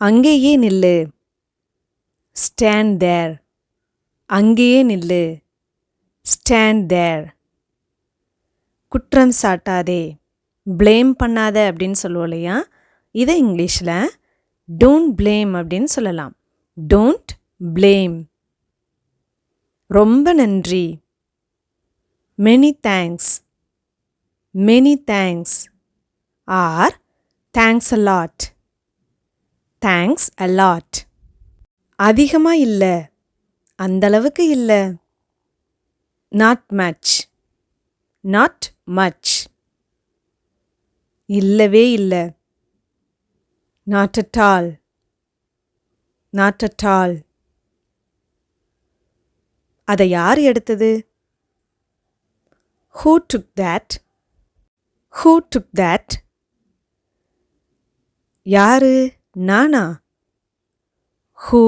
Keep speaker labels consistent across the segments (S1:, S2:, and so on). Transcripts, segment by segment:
S1: அங்கேயே நில்லு. Stand there. அங்கேயே நில்லு. Stand there. குற்றம் சாட்டாதே. ப்ளேம் பண்ணாத அப்படின்னு சொல்லுவோம் இல்லையா, இதை இங்கிலீஷில் டோன்ட் ப்ளேம் அப்படின்னு சொல்லலாம். Don't blame. ரொம்ப நன்றி. Many thanks. Many thanks. Or thanks a lot. Thanks a lot. அதிகமாக இல்லை, அந்தளவுக்கு இல்லை. Not much. Not much. இல்லவே இல்லை. Not at all. Not at all. அதை யார் எடுத்தது? Who took that? Who took that? யாரு? நானா? Who?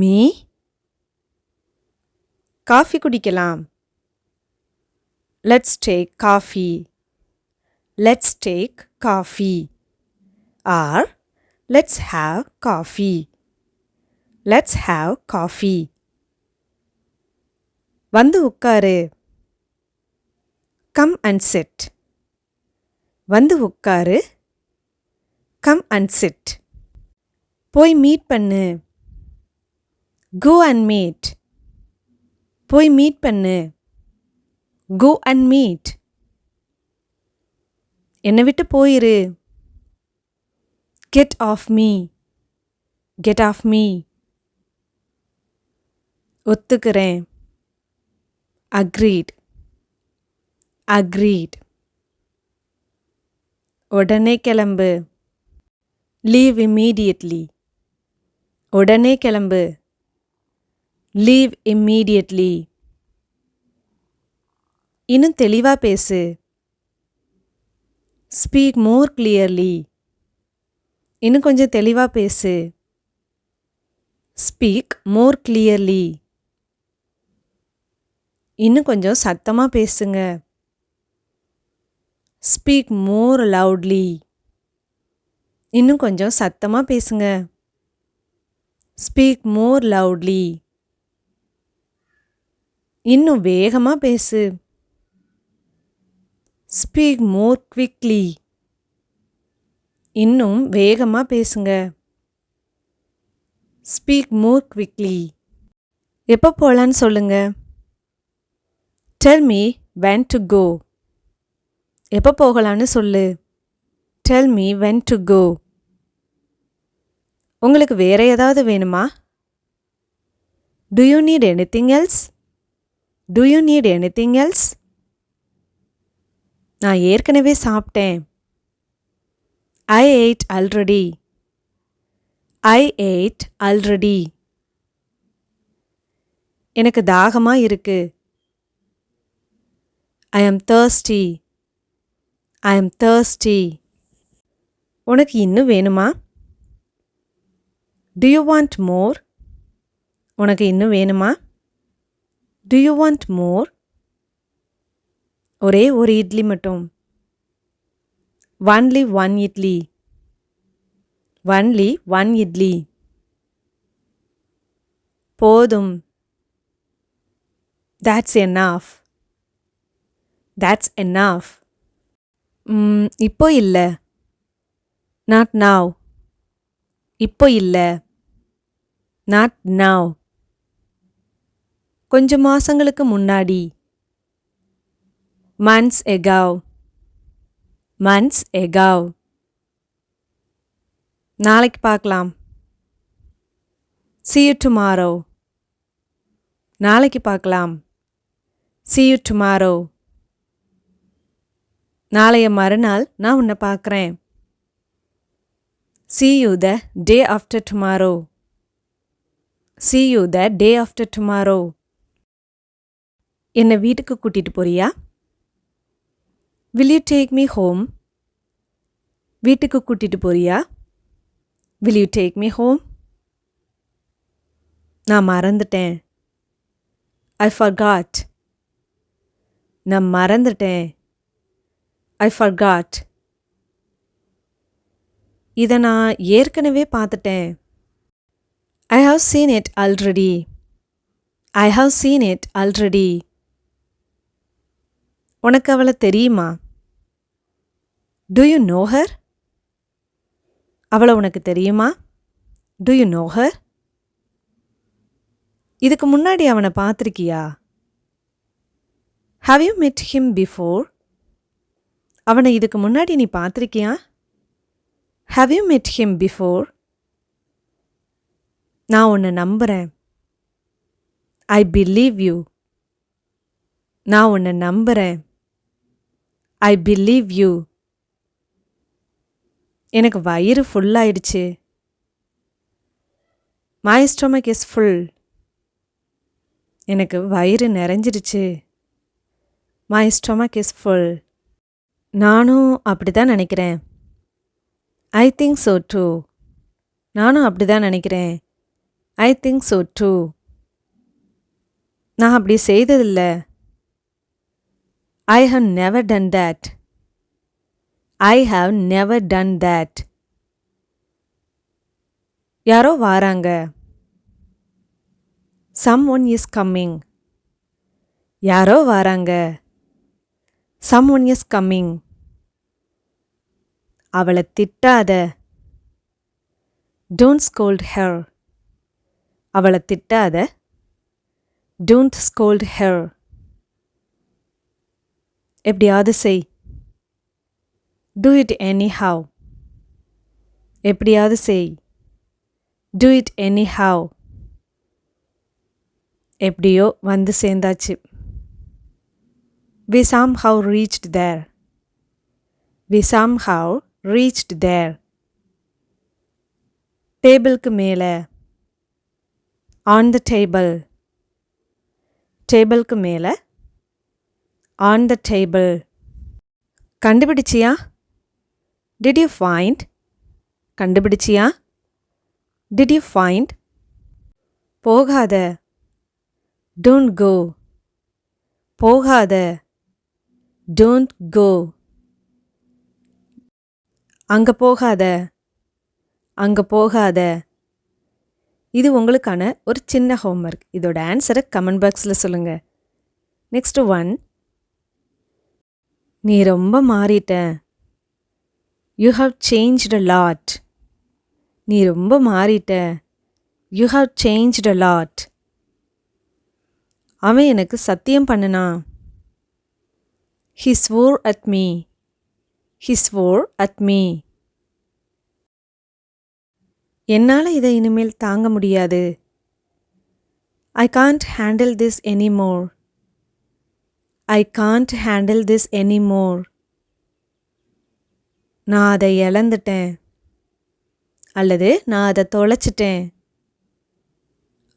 S1: Me? காஃபி குடிக்கலாம். Let's take coffee. Let's take coffee. Or let's have coffee. Let's have coffee. வந்து உட்காரு. Come and sit. வந்து உட்காரு. Come and sit. போய் மீட் பண்ணு. Go and meet. போய் மீட் பண்ணு. Go and meet. என்னை விட்டு போயிரு. Get off me. Get off me. ஒத்துக்கிறேன். Agreed. Agreed. உடனே கிளம்பு. Leave immediately. உடனே கிளம்பு. Leave immediately. இன்னும் தெளிவா பேசு. Speak more clearly. இன்னும் கொஞ்சம் தெளிவா பேசு. Speak more clearly. இன்னும் கொஞ்சம் சத்தமா பேசுங்க. Speak more loudly. இன்னும் கொஞ்சம் சத்தமா பேசுங்க. Speak more loudly. இன்னும் வேகமா பேசு. Speak more quickly. இன்னும் வேகமா பேசுங்க. Speak more quickly. எப்போ போலான்னு சொல்லுங்க. Tell me when to go. எப்போ போகலான்னு சொல்லு. Tell me when to go. உங்களுக்கு வேற ஏதாவது வேணுமா? Do you need anything else? Do you need anything else? நான் ஏற்கனவே சாப்பிட்டேன். I ate already. I ate already. எனக்கு தாகமா இருக்கு. I am thirsty. I am thirsty. உனக்கு இன்னும் வேணுமா? Do you want more? உனக்கு இன்னும் வேணுமா? Do you want more? ஒரே ஒரு இட்லி மட்டும். Only one idli. Only one idli. போதும். That's enough. That's enough. இப்போ இல்லை. Not now. இப்போ இல்லை. Not now. கொஞ்சம் மாசங்களுக்கு முன்னாடி. Months ago. Months ago. நாளைக்கு பார்க்கலாம். See you tomorrow. நாளைக்கு பார்க்கலாம். See you tomorrow. நாளைய மறுநாள் நான் உன்னை பார்க்குறேன். See you the day after tomorrow. See you the day after tomorrow. என்னை வீட்டுக்கு கூட்டிட்டு போறியா? Will you take me home? வீட்டுக்கு கூட்டிட்டு போறியா? Will you take me home? நான் மறந்துட்டேன். I forgot. நான் மறந்துட்டேன். I forgot. இதை நான் ஏற்கனவே பார்த்துட்டேன். I have seen it already. I have seen it already. உனக்கு அவளை தெரியுமா? Do you know her? அவளை உனக்கு தெரியுமா? Do you know her? இதுக்கு முன்னாடி அவனை பார்த்திருக்கியா? Have you met him before? அவனை இதுக்கு முன்னாடி நீ பார்த்திருக்கியா? Have you met him before? நான் உன்னை நம்புறேன். I believe you. நான் உன்னை நம்புறேன். I believe you. எனக்கு வயிறு ஃபுல்லாயிடுச்சு. My stomach is full. எனக்கு வயிறு நிறைஞ்சிடுச்சு. My stomach is full. நானும் அப்படிதான் நினைக்கிறேன். I think so too. நானும் அப்படிதான் நினைக்கிறேன். I think so too. நான் அப்படி செய்ததில்ல. I have never done that. I have never done that. யாரோ வாராங்க. Someone is coming. யாரோ வாராங்க. Someone is coming. அவளை திட்டாத. Don't scold her. அவளை திட்டாத. Don't scold her. எப்படியாவது செய். Do it anyhow. எப்படியாவது செய். Do it anyhow. எப்படியோ வந்து சேர்ந்தாச்சு. We somehow reached there. We somehow reached there. டேபிளுக்கு மேலே. On the table. டேபிளுக்கு மேலே. On the table. கண்டுபிடிச்சியா? Did you find? கண்டுபிடிச்சியா? Did you find? போகாத. Don't go. போகாத. Don't go. அங்க போகாத. அங்க போகாத. இது உங்களுக்கான ஒரு சின்ன ஹோம்ஒர்க். இதோட ஆன்சரை கமெண்ட் பாக்ஸில் சொல்லுங்க. Next one. நீ ரொம்ப மாறிட்ட. You have changed a lot. நீ ரொம்ப மாறிட்ட. You have changed a lot. அவன் எனக்கு சத்தியம் பண்ணனான். He swore at me. He swore at me. என்னால் இதை இனிமேல் தாங்க முடியாது. I can't handle this anymore. I can't handle this anymore. நான் அதை இழந்துட்டேன். அல்லது நான் அதை தொலைச்சிட்டேன்.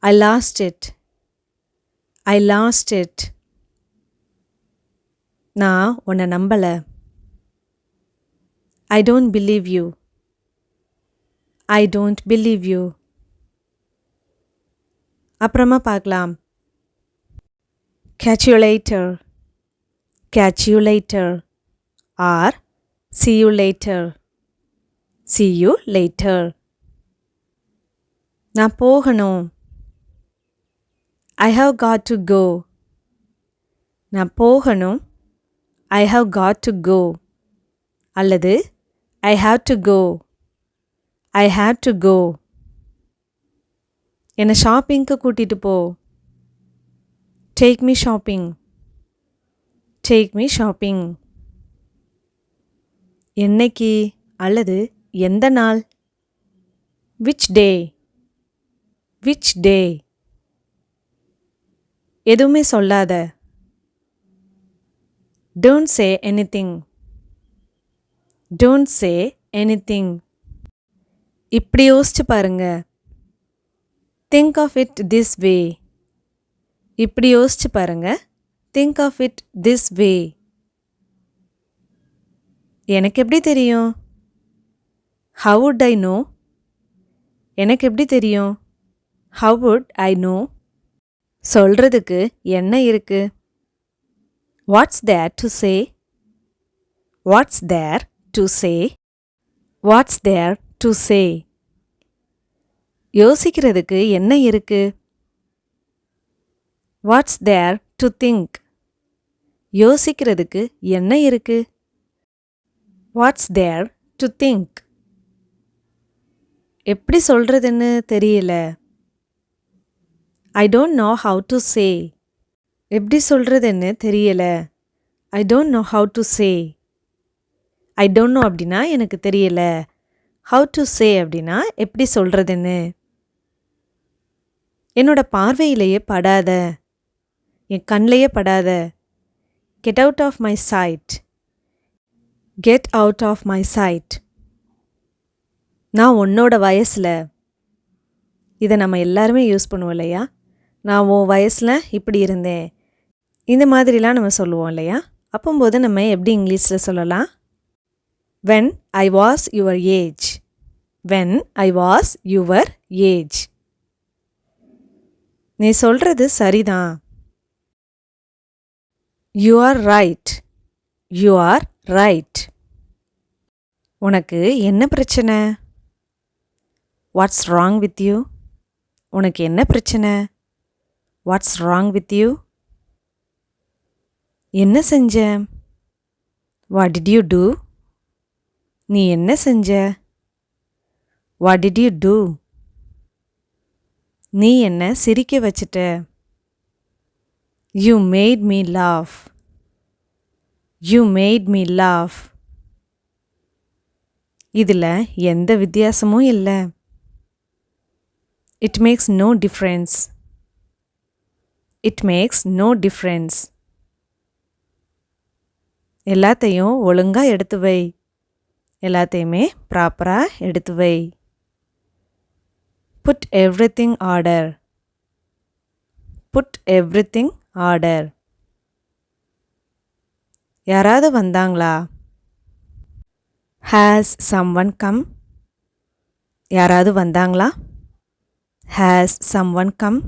S1: I lost it. I lost it. நான் உன்னை நம்பல. I don't believe you. I don't believe you. அப்புறமா பார்க்கலாம். Catch you later. Catch you later. Or see you later. See you later. நான் போகணும். I have got to go. நான் போகணும். I have got to go. அல்லது I have to go. I have to go. என்னை ஷாப்பிங்க்கு கூட்டிட்டு போ. Take me shopping. Take me shopping. என்னைக்கு அல்லது எந்த நாள்? Which day? Which day? எதுவுமே சொல்லாத. Don't say anything. Don't say anything. இப்படி யோசிச்சு பாருங்க. Think of it this way. இப்படி யோசிச்சு பாருங்க. Think of it this way. எனக்கு எப்படி தெரியும்? How would I know? எனக்கு எப்படி தெரியும்? How would I know? சொல்றதுக்கு என்ன இருக்கு? What's there to say? What's there to say? What's there to say. யோசிக்கிறதுக்கு என்ன இருக்கு? What's there to think? யோசிக்கிறதுக்கு என்ன இருக்கு? What's there to think? எப்படி சொல்றதுன்னு தெரியல. I don't know how to say. எப்படி சொல்றதுன்னு தெரியல. I don't know how to say. I don't know அப்படின்னா எனக்கு தெரியல. ஹவ் டு சே அப்படின்னா எப்படி சொல்றதுன்னு. என்னோட பார்வையிலேயே படாத. என் கண்ணிலேயே படாத. Get out of my sight. Get out of my sight. நான் உன்னோட வயசில். இதை நம்ம எல்லாருமே யூஸ் பண்ணுவோம் இல்லையா? நான் உன் வயசில் இப்படி இருந்தேன், இந்த மாதிரிலாம் நம்ம சொல்லுவோம் இல்லையா? அப்போம்போது நம்ம எப்படி இங்கிலீஷில் சொல்லலாம்? when I was your age. when I was your age. நீ சொல்றது சரிதான். you are right. you are right. உனக்கு என்ன பிரச்சனை? what's wrong with you? உனக்கு என்ன பிரச்சனை? what's wrong with you? என்ன செஞ்ச? what did you do? நீ என்ன செஞ்ச? what did you do? நீ என்ன சிரிக்க வச்சிட்ட? you made me laugh. you made me laugh. இதில் எந்த வித்தியாசமும் இல்லை. it makes no difference. it makes no difference. எல்லாத்தையும் ஒழுங்கா எடுத்து வை. எல்லாத்தையுமே ப்ராப்பராக எடுத்து வை. put everything order. put everything order. யாராவது வந்தாங்களா? has someone come? யாராவது வந்தாங்களா? has someone come?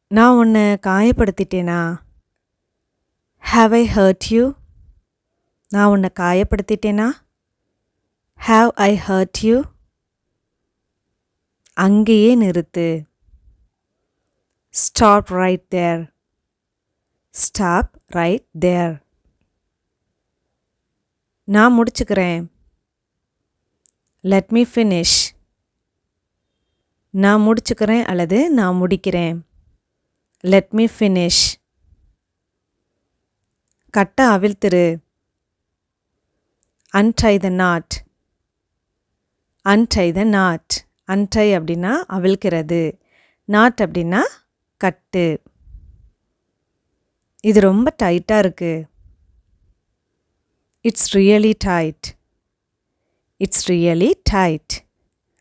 S1: நான் உன்னை காயப்படுத்திட்டேனா? have I hurt you? நான் உன்னை காயப்படுத்திட்டேனா? have I hurt you? அங்கேயே நிறுத்து. stop right there. stop right there. நான் முடிச்சுக்கிறேன். let me finish. நான் முடிச்சுக்கிறேன் அல்லது நான் முடிக்கிறேன். let me finish. கட்டை அவிழ்த்துரு. untie the knot. untie the knot. untie அப்படின்னா அவிழ்க்கிறது. knot அப்படின்னா கட்டு. இது ரொம்ப டைட்டாக இருக்கு. it's really tight. it's really tight.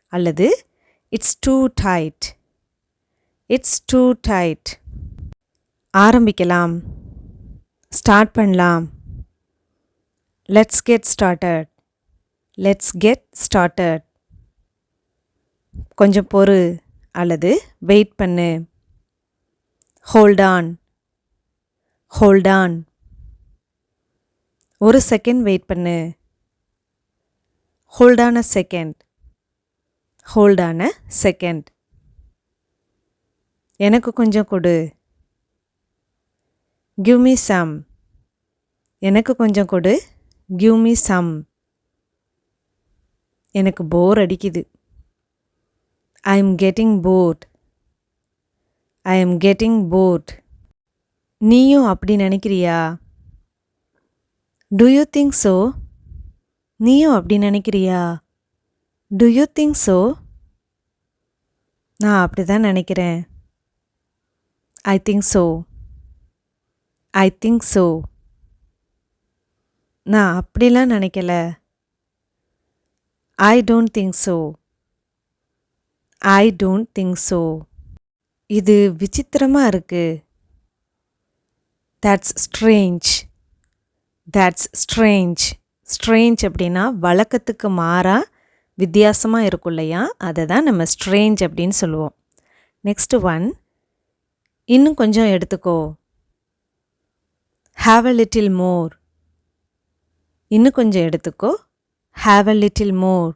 S1: அல்லது it's too tight. it's too tight. ஆரம்பிக்கலாம். ஸ்டார்ட் பண்ணலாம். let's get started. let's get started. கொஞ்சம் பொறு அல்லது வெயிட் பண்ணு. hold on. hold on. ஒரு செகண்ட் வெயிட் பண்ணு. hold on a second. hold on a second. எனக்கு கொஞ்சம் கொடு. give me some. எனக்கு கொஞ்சம் கொடு. give me some. எனக்கு போர் அடிக்குது. I am getting bored. I am getting bored. நீயும் அப்படி நினைக்கிறியா? do you think so? நீயும் அப்படி நினைக்கிறியா? do you think so? நான் அப்படி தான் நினைக்கிறேன். I think so. I think so. நான் அப்படிலாம் நினைக்கல. I don't think so. I don't think so. இது விசித்திரமா இருக்கு. That's strange. That's strange. Strange அப்படின்னா வழக்கத்துக்கு மாறா வித்தியாசமாக இருக்கும் இல்லையா? அதை தான் நம்ம strange அப்படின்னு சொல்லுவோம். நெக்ஸ்ட் ஒன், இன்னும் கொஞ்சம் எடுத்துக்கோ. have a little more. இன்னும் கொஞ்சம் எடுத்துக்கோ. have a little more.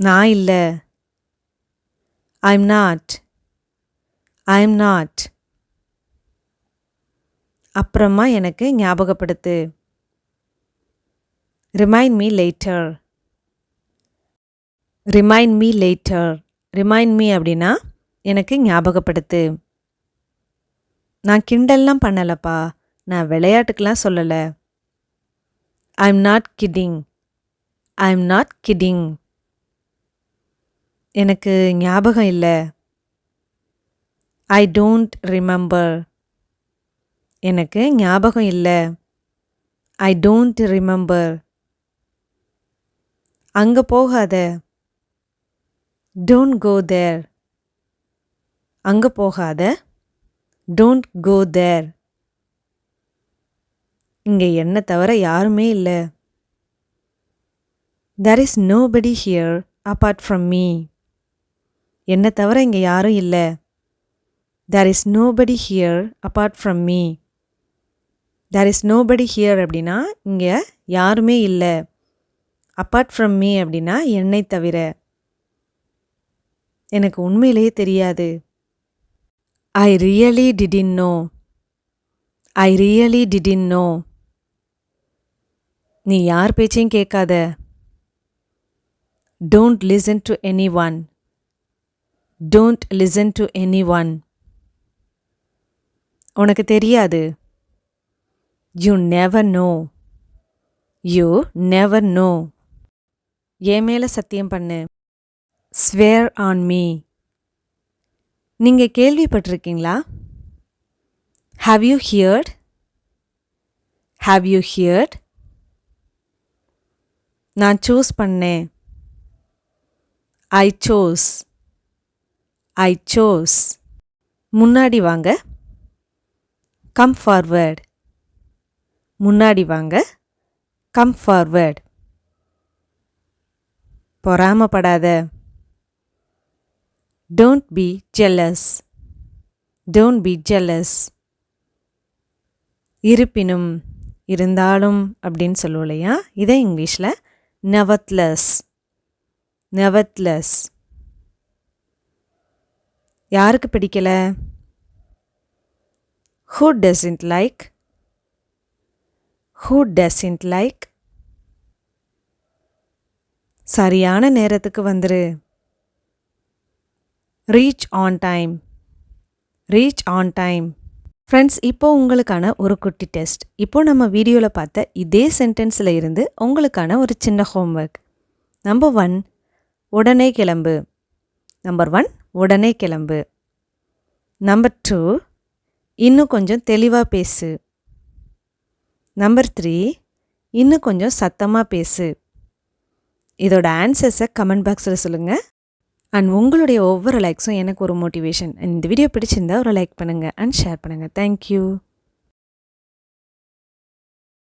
S1: நான் இல்ல. I'm not. I'm not. அப்புறமா எனக்கு ஞாபகப்படுத்து. Remind me later. Remind me later. Remind me அப்படின்னா எனக்கு ஞாபகப்படுத்து. நான் கிண்டல்லாம் பண்ணலப்பா. நான் விளையாட்டுக்கெல்லாம் சொல்லல. I'm not kidding. I'm not kidding. எனக்கு ஞாபகம் இல்ல. I don't remember. எனக்கு ஞாபகம் இல்ல. I don't remember. அங்க போகாத. Don't go there. அங்க போகாத. Don't go there. இங்க என்ன தவிர யாருமே இல்ல. There is nobody here apart from me. என்ன தவிர இங்க யாரும் இல்ல. There is nobody here apart from me. There is nobody here அப்படின்னா இங்க யாருமே இல்ல. Apart from me அப்படின்னா என்னை தவிர. எனக்கு உண்மையிலேயே தெரியாது. I really didn't know. I really didn't know. நீ யார் பேச்சையும் கேட்காத. Don't listen to anyone. Don't listen to anyone. உனக்கு தெரியாது. You never know. You never know. என் மேல சத்தியம் பண்ணு. Swear on me. நீங்க கேள்விப்பட்டிருக்கீங்களா? Have you heard? Have you heard? நான் சூஸ் பண்ணேன். I chose. I chose. முன்னாடி வாங்க. Come forward. முன்னாடி வாங்க. Come forward. பொறாமப்படாத. Don't be jealous. Don't be jealous. இருப்பினும் இருந்தாலும் அப்படின்னு சொல்லுவோம் இல்லையா, இதே இங்கிலீஷில் nevertheless. Nevertheless. யாருக்கு பிடிக்கல? Who doesn't like? Who doesn't like? சரியான நேரத்துக்கு வந்துரு. Reach on time. Reach on time. Friends, இப்போ உங்களுக்கான ஒரு குட்டி டெஸ்ட். இப்போ நம்ம வீடியோவில் பார்த்த இதே சென்டென்ஸில் இருந்து உங்களுக்கான ஒரு சின்ன ஹோம்ஒர்க். நம்பர் 1, உடனே கிளம்பு. நம்பர் 1, உடனே கிளம்பு. நம்பர் 2, இன்னும் கொஞ்சம் தெளிவாக பேசு. நம்பர் 3, இன்னும் கொஞ்சம் சத்தமாக பேசு. இதோட ஆன்சர்ஸை கமெண்ட் பாக்ஸில் சொல்லுங்கள். அண்ட் உங்களுடைய ஒவ்வொரு லைக்ஸும் எனக்கு ஒரு மோட்டிவேஷன். இந்த வீடியோ பிடிச்சிருந்தா ஒரு லைக் பண்ணுங்கள் அண்ட் ஷேர் பண்ணுங்கள். தேங்க்யூ.